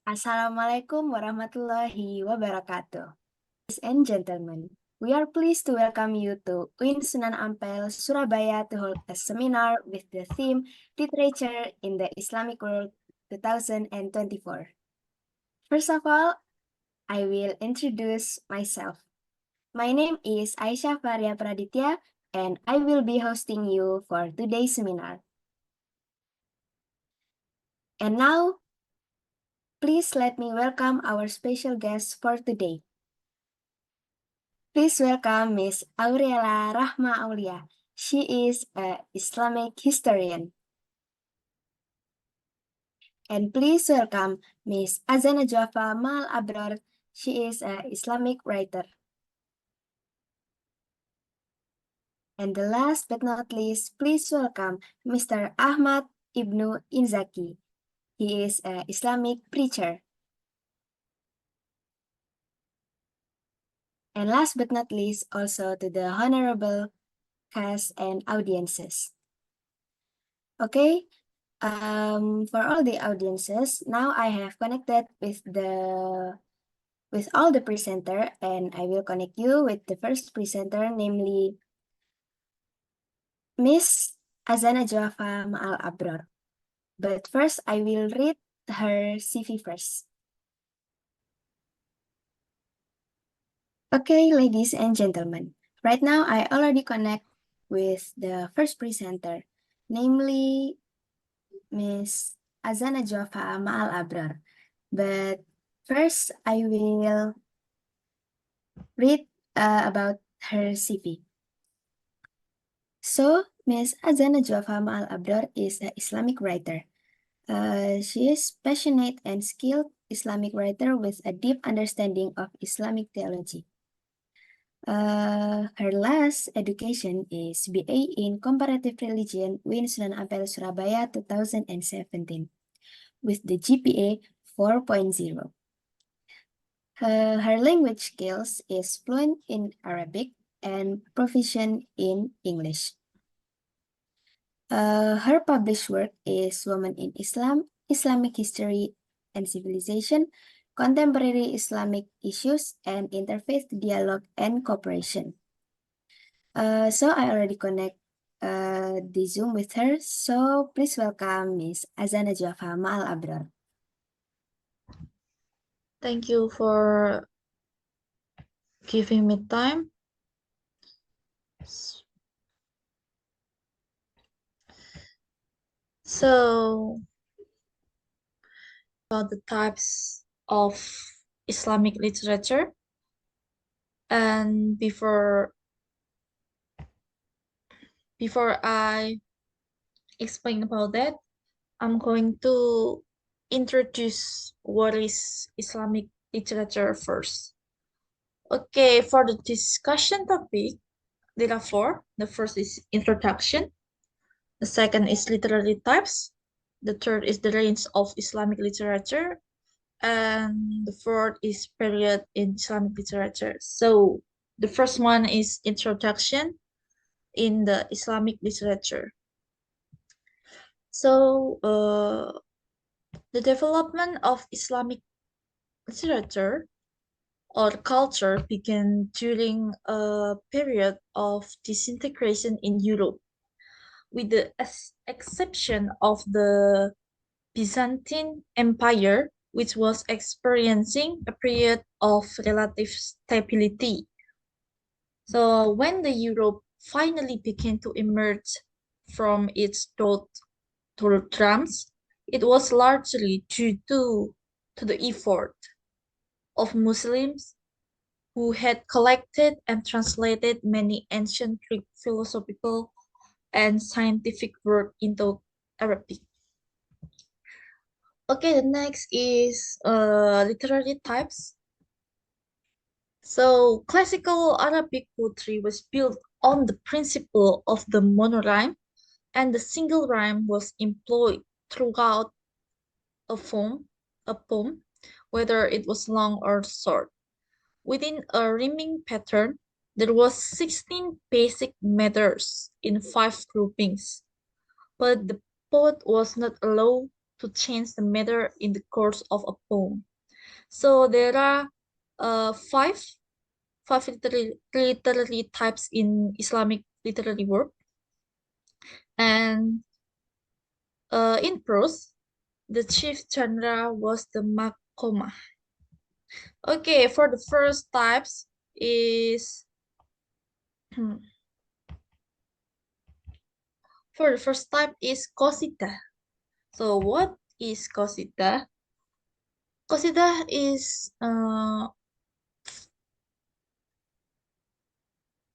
Assalamualaikum warahmatullahi wabarakatuh. Ladies and gentlemen, we are pleased to welcome you to UIN Sunan Ampel, Surabaya to hold a seminar with the theme Literature in the Islamic World 2024. First of all, I will introduce myself. My name is Aisyah Faria Praditya, and I will be hosting you for today's seminar. And now, please let me welcome our special guest for today. Please welcome Miss Aurela Rahma Aulia. She is an Islamic historian. And please welcome Miss Azana Jaffa Mal Abrar. She is an Islamic writer. And the last but not least, please welcome Mr. Ahmad Ibnu Inzaki. He is an Islamic preacher. And last but not least, also to the honorable cast and audiences. Okay, for all the audiences, now I have connected with all the presenter, and I will connect you with the first presenter, namely Miss Azana Jaffa Ma'al Abrar. But first, I will read her CV first. Okay, ladies and gentlemen, right now I already connect with the first presenter, namely Miss Azana Jaffa Ma'al Abrar. But first, I will read about her CV. So, Miss Azana Jaffa Ma'al Abrar is an Islamic writer. She is passionate and skilled Islamic writer with a deep understanding of Islamic theology. Her last education is BA in Comparative Religion, UIN Sunan Ampel, Surabaya, 2017, with the GPA 4.0. Her language skills is fluent in Arabic and proficient in English. Her published work is Women in Islam, Islamic History and Civilization, Contemporary Islamic Issues, and Interfaith Dialogue and Cooperation. So I already connect the Zoom with her, so please welcome Miss Azana Jaffa Ma'al Abrar. Thank you for giving me time. So, about the types of Islamic literature. And before I explain about that, I'm going to introduce what is Islamic literature first. Okay, for the discussion topic, there are four. The first is introduction. The second is literary types. The third is the range of Islamic literature. And the fourth is period in Islamic literature. So the first one is introduction in the Islamic literature. So the development of Islamic literature or culture began during a period of disintegration in Europe, with the exception of the Byzantine Empire, which was experiencing a period of relative stability. So when the Europe finally began to emerge from its doldrums, it was largely due to the effort of Muslims who had collected and translated many ancient Greek philosophical and scientific work into Arabic. Okay, the next is literary types. So classical Arabic poetry was built on the principle of the monorhyme, and the single rhyme was employed throughout a poem, whether it was long or short. Within a rhyming pattern, there was 16 basic meters in 5 groupings, but the poet was not allowed to change the matter in the course of a poem. So there are five literary types in Islamic literary work, and in prose, the chief genre was the maqamah. Okay, for the first types is for the first type is qasidah. So what is qasidah? Qasidah is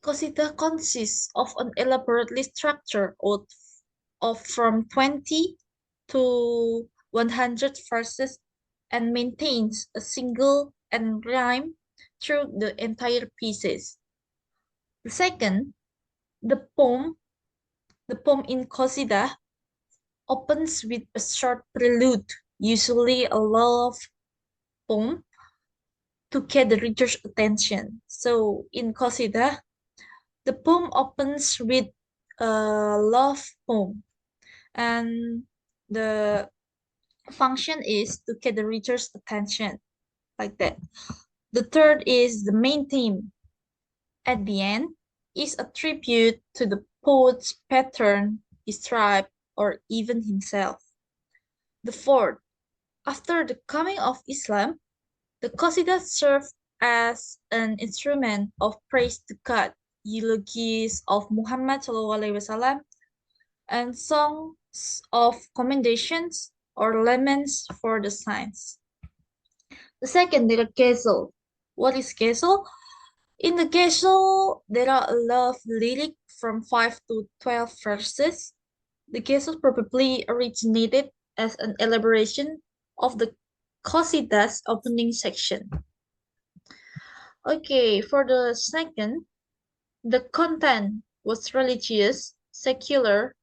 qasidah consists of an elaborately structured of from 20 to 100 verses and maintains a single and rhyme through the entire pieces. The second, the poem in qasidah opens with a short prelude, usually a love poem, to get the reader's attention. So in qasidah, the poem opens with a love poem, and the function is to get the reader's attention, like that. The third is the main theme. At the end is a tribute to the poet's pattern, his tribe, or even himself. The fourth, after the coming of Islam, the qasidah served as an instrument of praise to God, eulogies of Muhammad SAW, and songs of commendations or laments for the saints. The second, the ghazal. What is ghazal? In the ghazal, there are a love lyric from 5 to 12 verses. The ghazal probably originated as an elaboration of the qasidah's opening section. Okay, for the second, the content was religious, secular,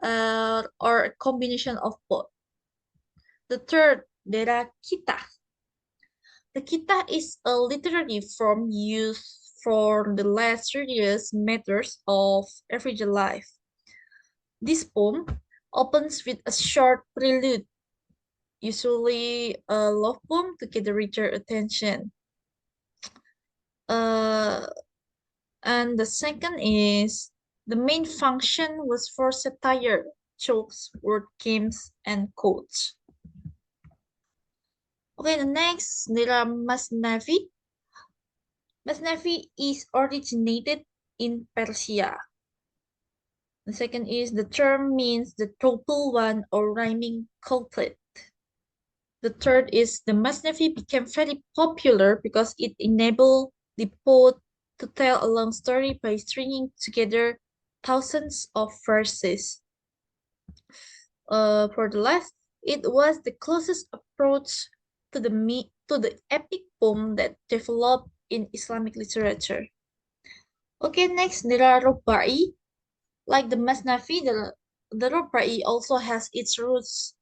or a combination of both. The third, there are kitah. The kitah is a literary form used for the less serious matters of everyday life. This poem opens with a short prelude, usually a love poem to get the reader attention. And the second is the main function was for satire, jokes, word games, and quotes. Okay, the next, there are Masnavi. Masnavi is originated in Persia. The second is the term means the total one or rhyming couplet. The third is the Masnavi became very popular because it enabled the poet to tell a long story by stringing together thousands of verses. For the last, it was the closest approach to the epic poem that developed in Islamic literature. Okay, next there are Rubai. Like the Masnavi, the Rubai also has its roots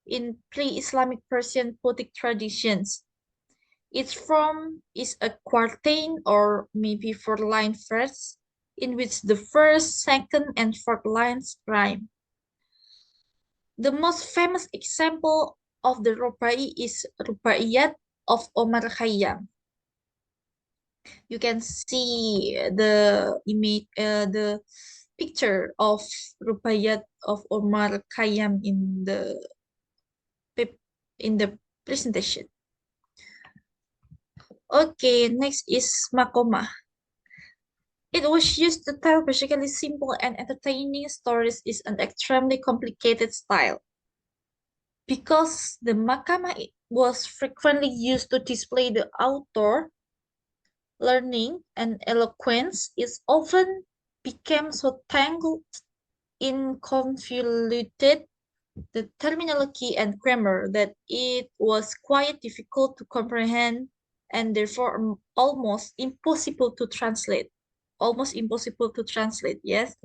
in pre-Islamic Persian poetic traditions. Its form is a quartain or maybe four-line verse in which the first, second, and fourth lines rhyme. The most famous example of the Rubai is Rubaiyat of Omar Khayyam. You can see the image, the picture of Rubaiyat of Omar Khayyam in the presentation. Okay, next is Maqamah. It was used to tell basically simple and entertaining stories in an extremely complicated style. Because the Maqamah was frequently used to display the author learning and eloquence, it often became so tangled in convoluted the terminology and grammar that it was quite difficult to comprehend and therefore almost impossible to translate. Almost impossible to translate, yes.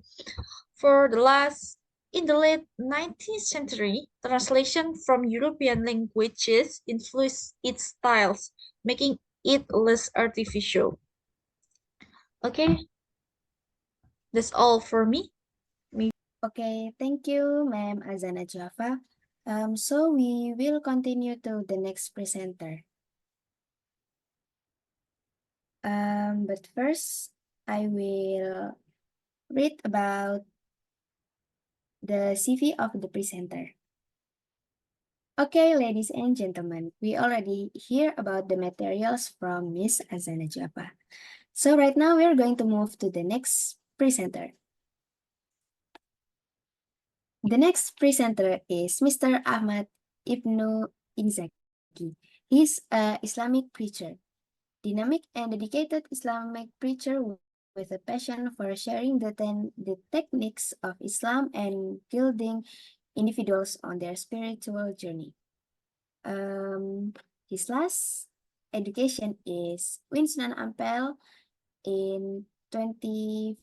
In the late 19th century, translation from European languages influenced its styles, making it less artificial. Okay, that's all for me. Okay, thank you, Ma'am Azana Jaffa. So we will continue to the next presenter. But first, I will read about the CV of the presenter. Okay, ladies and gentlemen, we already hear about the materials from Miss Azana Japa. So right now we are going to move to the next presenter. The next presenter is Mr. Ahmad Ibnu Inzaki. He's an Islamic preacher, dynamic and dedicated Islamic preacher with a passion for sharing the techniques of Islam and guiding individuals on their spiritual journey. His last education is Winston Ampel in 2015,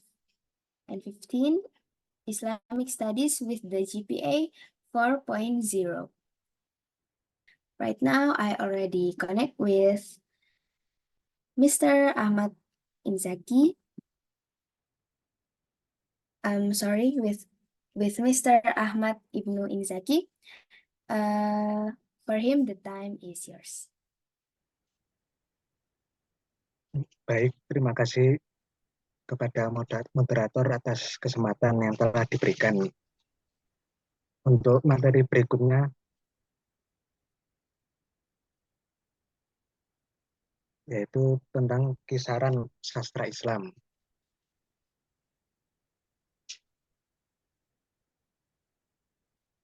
Islamic Studies with the GPA 4.0. Right now, I already connect with Mr. Ahmad Inzaki. I'm sorry, with Mr. Ahmad Ibnu Inzaki. For him, the time is yours. Baik, terima kasih kepada moderator atas kesempatan yang telah diberikan. Untuk materi berikutnya, yaitu tentang kisaran sastra Islam.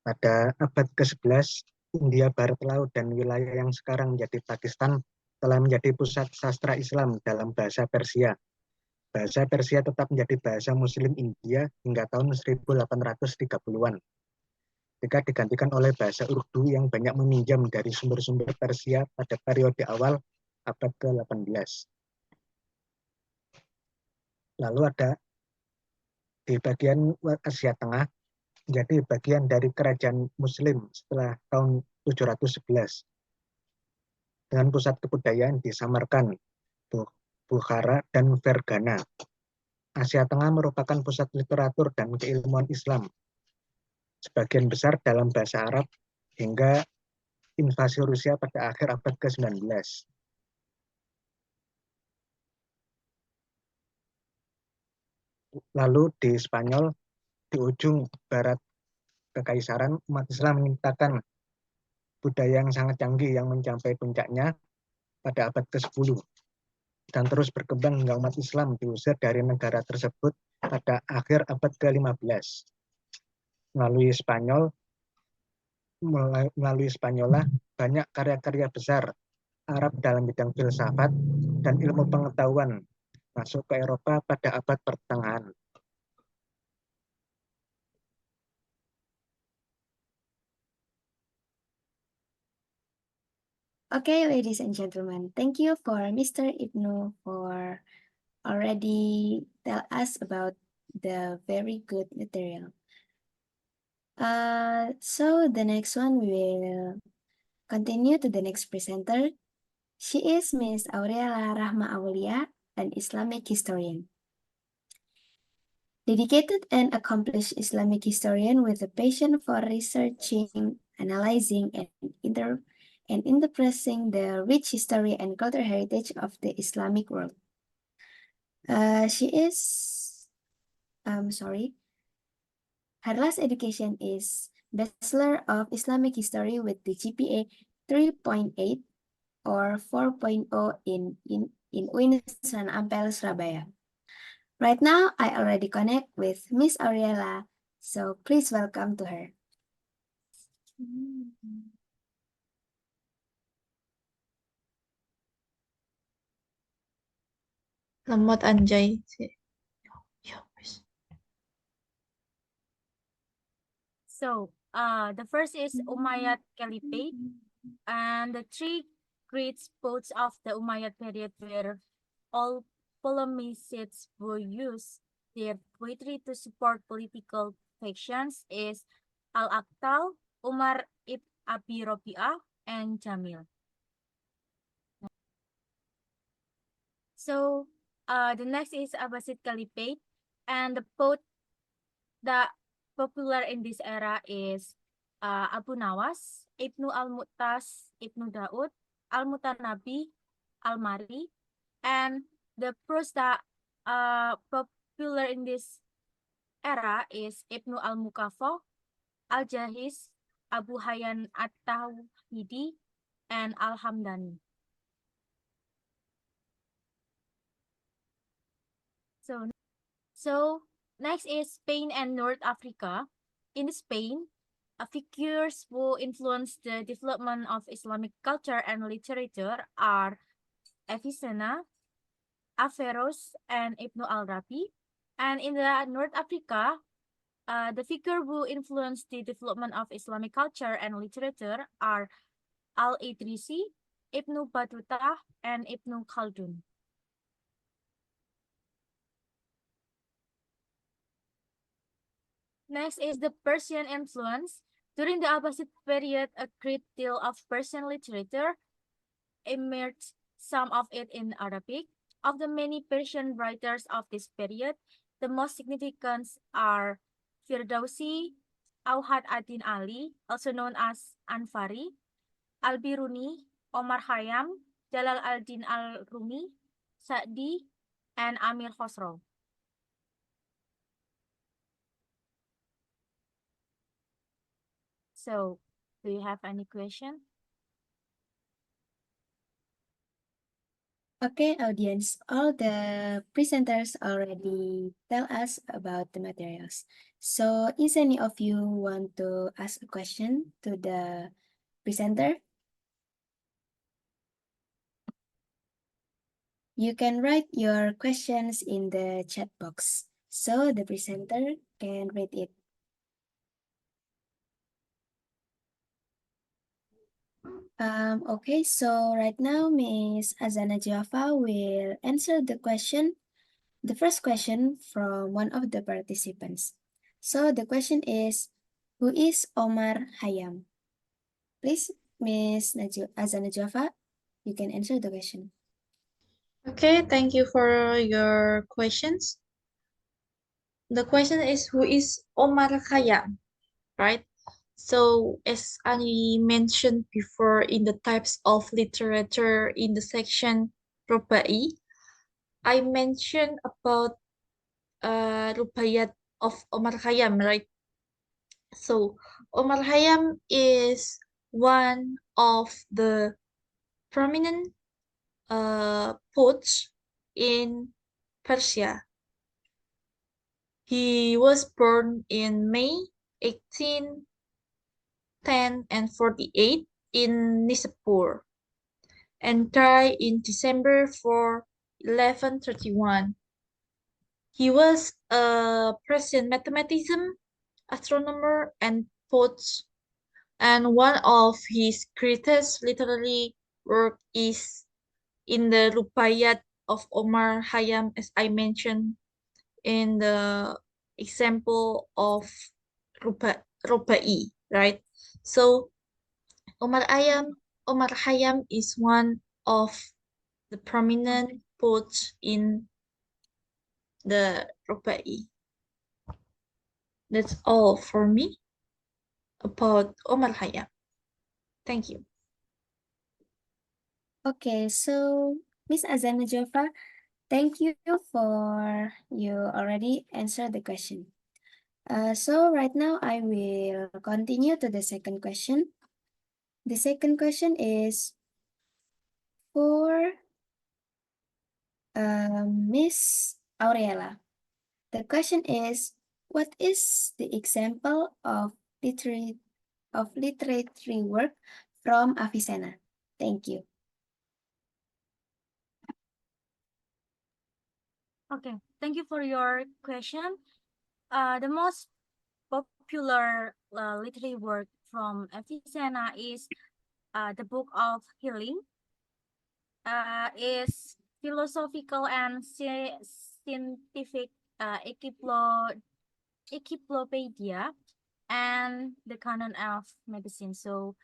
Pada abad ke-11, India Barat Laut dan wilayah yang sekarang menjadi Pakistan telah menjadi pusat sastra Islam dalam bahasa Persia. Bahasa Persia tetap menjadi bahasa Muslim India hingga tahun 1830-an. Ketika digantikan oleh bahasa Urdu yang banyak meminjam dari sumber-sumber Persia pada periode awal abad ke-18. Lalu ada di bagian Asia Tengah, menjadi bagian dari kerajaan Muslim setelah tahun 711 dengan pusat kebudayaan di Samarkand, Bukhara, dan Fergana. Asia Tengah merupakan pusat literatur dan keilmuan Islam, sebagian besar dalam bahasa Arab, hingga invasi Rusia pada akhir abad ke-19. Lalu di Spanyol, di ujung barat kekaisaran, umat Islam menciptakan budaya yang sangat canggih yang mencapai puncaknya pada abad ke-10 dan terus berkembang hingga umat Islam diusir dari negara tersebut pada akhir abad ke-15. Melalui Spanyola, banyak karya-karya besar Arab dalam bidang filsafat dan ilmu pengetahuan masuk ke Eropa pada abad pertengahan. Okay, ladies and gentlemen, thank you for Mr. Ibnu for already tell us about the very good material. So the next one, we will continue to the next presenter. She is Miss Aurela Rahma Aulia, an Islamic historian. Dedicated and accomplished Islamic historian with a passion for researching, analyzing, and interpreting the rich history and cultural heritage of the Islamic world. Her last education is Bachelor of Islamic History with the GPA 3.8 or 4.0 in Uin Ampel, Surabaya. Right now, I already connect with Miss Aurela, so please welcome to her. Lemot anjay. So, the first is Umayyad Caliphate, and the three great spots of the Umayyad period where all polemicists who use their poetry to support political factions is Al-Aqtal, Umar ibn Abi Robi'ah, and Jamil. So, the next is Abbasid Caliphate, and the poet that popular in this era is Abu Nawas, Ibnu Al-Mu'tas, Ibnu Daud, Al-Mutanabi, Al-Mari, and the prose that popular in this era is Ibnu Al-Mukaffa, Al-Jahiz, Abu Hayyan At-Tauhidi, and Al-Hamdani. So next is Spain and North Africa. In Spain, figures who influenced the development of Islamic culture and literature are Avicenna, Averroes, and Ibn al-Rabi. And in the North Africa, the figure who influenced the development of Islamic culture and literature are Al-Idrisi, Ibn Battuta, and Ibn Khaldun. Next is the Persian influence. During the Abbasid period, a great deal of Persian literature emerged, some of it in Arabic. Of the many Persian writers of this period, the most significant are Firdausi, Auhad ad-Din Ali, also known as Anfari, Al-Biruni, Omar Khayyam, Jalal al-Din al-Rumi, Sa'di, and Amir Khosrow. So, do you have any question? Okay, audience, all the presenters already tell us about the materials. So, is any of you want to ask a question to the presenter? You can write your questions in the chat box, so the presenter can read it. Okay, so right now Miss Azana Jaffa will answer the first question from one of the participants. So the question is, who is Omar Khayyam? Please, Miss Azana Jaffa, you can answer the question. Okay, thank you for your questions. The question is, who is Omar Khayyam, right? So as I mentioned before in the types of literature in the section Rubai, I mentioned about Rubaiyat of Omar Khayyam, right? So Omar Khayyam is one of the prominent poets in Persia. He was born in May 1810 and 48 in Nishapur and died in December 4, 1131. He was a Persian mathematician, astronomer, and poet, and one of his greatest literary work is in the Rubaiyat of Omar Khayyam, as I mentioned in the example of Rubai, right? So Omar Khayyam is one of the prominent poets in the Rubai. That's all for me about Omar Khayyam. Thank you. Okay, so Miss Azana Jaffa, thank you for you already answered the question. So right now I will continue to the second question. The second question is for Miss Aurela. The question is, what is the example of literary work from Avicenna? Thank you. Okay, thank you for your question. The most popular literary work from Avicenna is the Book of Healing. Is philosophical and scientific encyclopedia and the canon of medicine. So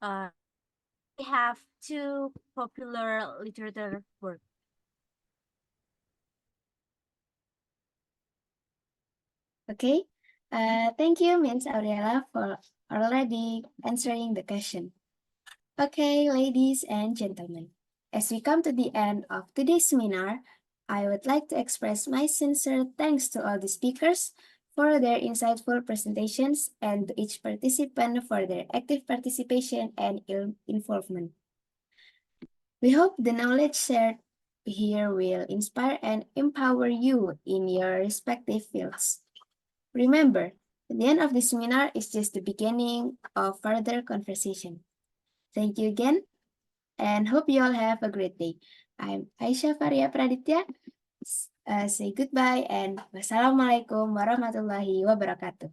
we have two popular literature works. Okay. Thank you, Miss Aurela, for already answering the question. Okay, ladies and gentlemen, as we come to the end of today's seminar, I would like to express my sincere thanks to all the speakers for their insightful presentations and to each participant for their active participation and involvement. We hope the knowledge shared here will inspire and empower you in your respective fields. Remember, the end of the seminar is just the beginning of further conversation. Thank you again, and hope you all have a great day. I'm Aisyah Faria Praditya. Say goodbye and wassalamualaikum warahmatullahi wabarakatuh.